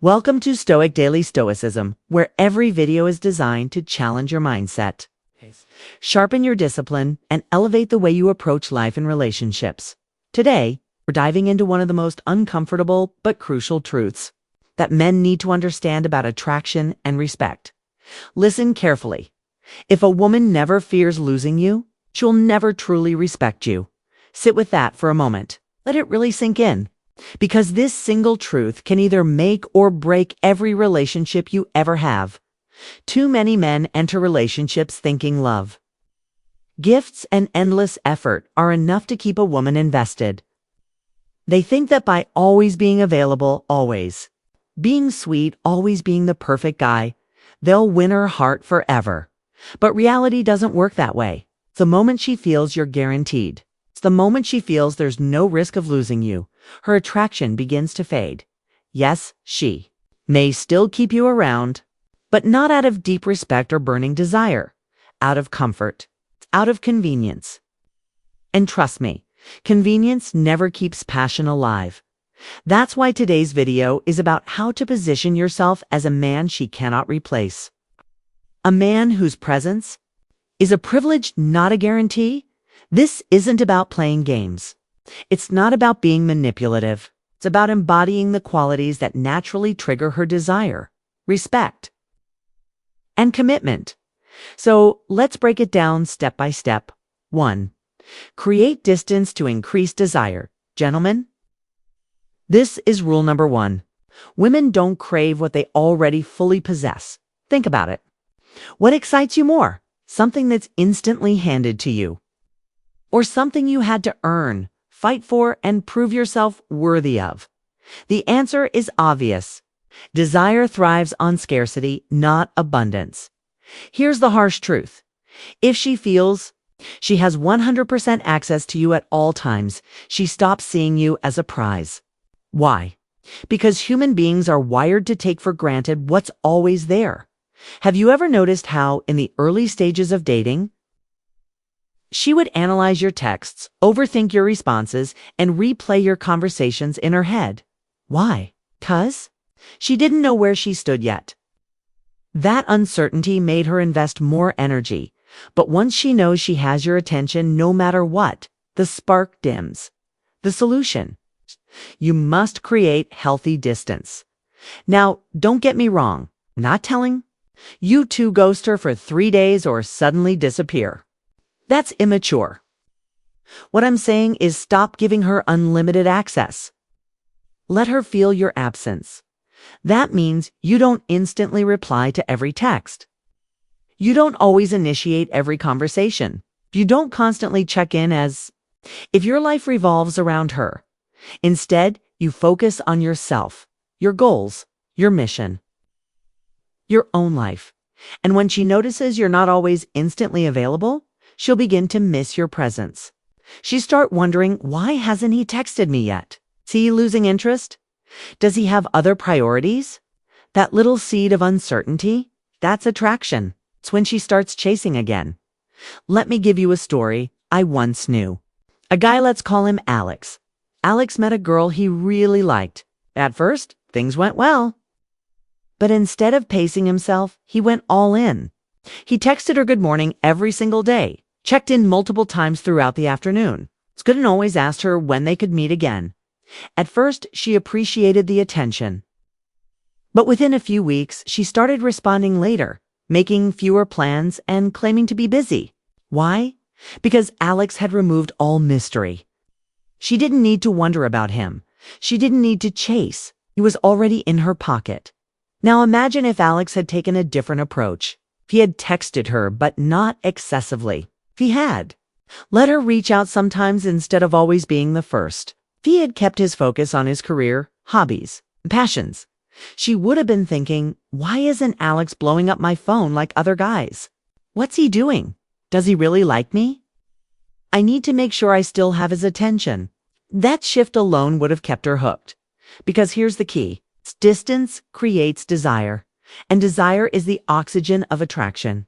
Welcome to Stoic Daily Stoicism, where every video is designed to challenge your mindset, sharpen your discipline, and elevate the way you approach life and relationships. Today, we're diving into one of the most uncomfortable but crucial truths that men need to understand about attraction and respect. Listen carefully. If a woman never fears losing you, she'll never truly respect you. Sit with that for a moment. Let it really sink in. Because this single truth can either make or break every relationship you ever have. Too many men enter relationships thinking love, gifts, and endless effort are enough to keep a woman invested. They think that by always being available, always being sweet, always being the perfect guy, they'll win her heart forever. But reality doesn't work that way. The moment she feels you're guaranteed, the moment she feels there's no risk of losing you, her attraction begins to fade. Yes, she may still keep you around, but not out of deep respect or burning desire, out of comfort, out of convenience. And trust me, convenience never keeps passion alive. That's why today's video is about how to position yourself as a man she cannot replace. A man whose presence is a privilege, not a guarantee. This isn't about playing games. It's not about being manipulative. It's about embodying the qualities that naturally trigger her desire, respect, and commitment. So let's break it down step by step. 1. Create distance to increase desire. Gentlemen, this is rule number 1. Women don't crave what they already fully possess. Think about it. What excites you more? Something that's instantly handed to you, or something you had to earn, fight for, and prove yourself worthy of? The answer is obvious. Desire thrives on scarcity, not abundance. Here's the harsh truth. If she feels she has 100% access to you at all times, she stops seeing you as a prize. Why? Because human beings are wired to take for granted what's always there. Have you ever noticed how, in the early stages of dating, she would analyze your texts, overthink your responses, and replay your conversations in her head? Why? 'Cause she didn't know where she stood yet. That uncertainty made her invest more energy. But once she knows she has your attention no matter what, the spark dims. The solution: you must create healthy distance. Now, don't get me wrong. I'm not telling you to ghost her for 3 days or suddenly disappear. That's immature. What I'm saying is stop giving her unlimited access. Let her feel your absence. That means you don't instantly reply to every text. You don't always initiate every conversation. You don't constantly check in as if your life revolves around her. Instead, you focus on yourself, your goals, your mission, your own life. And when she notices you're not always instantly available, she'll begin to miss your presence. She'll start wondering, why hasn't he texted me yet? Is he losing interest? Does he have other priorities? That little seed of uncertainty, that's attraction. It's when she starts chasing again. Let me give you a story I once knew. A guy, let's call him Alex. Alex met a girl he really liked. At first, things went well. But instead of pacing himself, he went all in. He texted her good morning every single day, checked in multiple times throughout the afternoon. Couldn't always ask her when they could meet again. At first, she appreciated the attention. But within a few weeks, she started responding later, making fewer plans and claiming to be busy. Why? Because Alex had removed all mystery. She didn't need to wonder about him. She didn't need to chase. He was already in her pocket. Now imagine if Alex had taken a different approach. If he had texted her, but not excessively. If he had let her reach out sometimes instead of always being the first. If he had kept his focus on his career, hobbies, and passions. She would have been thinking, why isn't Alex blowing up my phone like other guys? What's he doing? Does he really like me? I need to make sure I still have his attention. That shift alone would have kept her hooked. Because here's the key. Distance creates desire. And desire is the oxygen of attraction.